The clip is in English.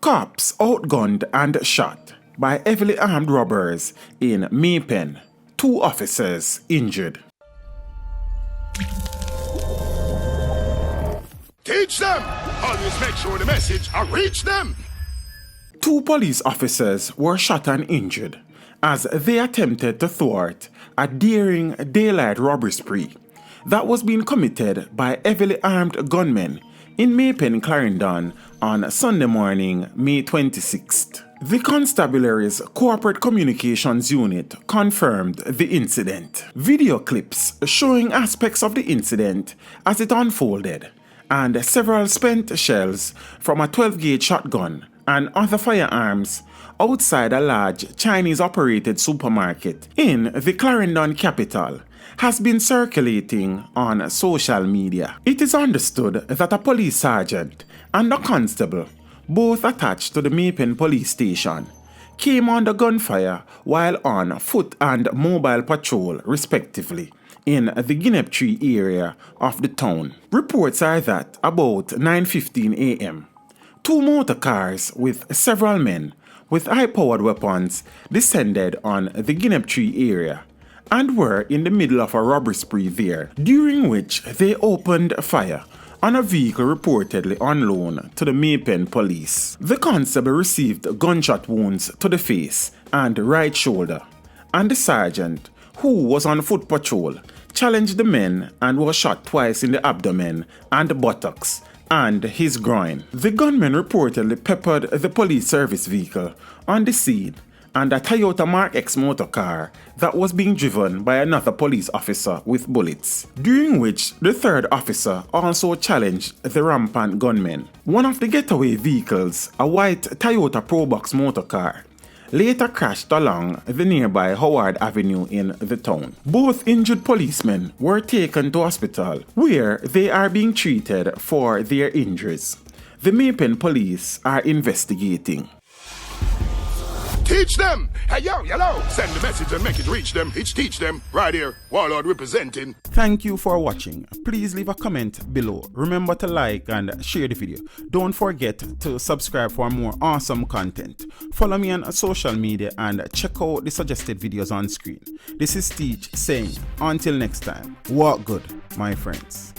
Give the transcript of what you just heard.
Cops outgunned and shot by heavily armed robbers in Maypen. 2 officers injured. Teach them! Always make sure the message reach them! 2 police officers were shot and injured as they attempted to thwart a daring daylight robbery spree that was being committed by heavily armed gunmen in Maypen, Clarendon on Sunday morning, May 26th. The Constabulary's Corporate Communications Unit confirmed the incident. Video clips showing aspects of the incident as it unfolded, and several spent shells from a 12-gauge shotgun and other firearms outside a large Chinese-operated supermarket in the Clarendon capital has been circulating on social media. It is understood that a police sergeant and a constable, both attached to the Maypen police station, came under gunfire while on foot and mobile patrol respectively in the Guinep Tree area of the town. Reports are that about 9:15 a.m., 2 motor cars with several men with high-powered weapons descended on the Guinep Tree area and were in the middle of a robbery spree there, during which they opened fire on a vehicle reportedly on loan to the Maypen police. The constable received gunshot wounds to the face and right shoulder, and the sergeant, who was on foot patrol, challenged the men and was shot twice in the abdomen and buttocks and his groin. The gunmen reportedly peppered the police service vehicle on the scene and a Toyota Mark X motor car that was being driven by another police officer with bullets, during which the 3rd officer also challenged the rampant gunmen. One of the getaway vehicles, a white Toyota Probox motor car, later crashed along the nearby Howard Avenue in the town. Both injured policemen were taken to hospital, where they are being treated for their injuries. The Maypen police are investigating. Teach them! Hey, yo, hello! Send the message and make it reach them. It's teach them. Right here, Warlord representing. Thank you for watching. Please leave a comment below. Remember to like and share the video. Don't forget to subscribe for more awesome content. Follow me on social media and check out the suggested videos on screen. This is Teach saying, until next time, walk good, my friends.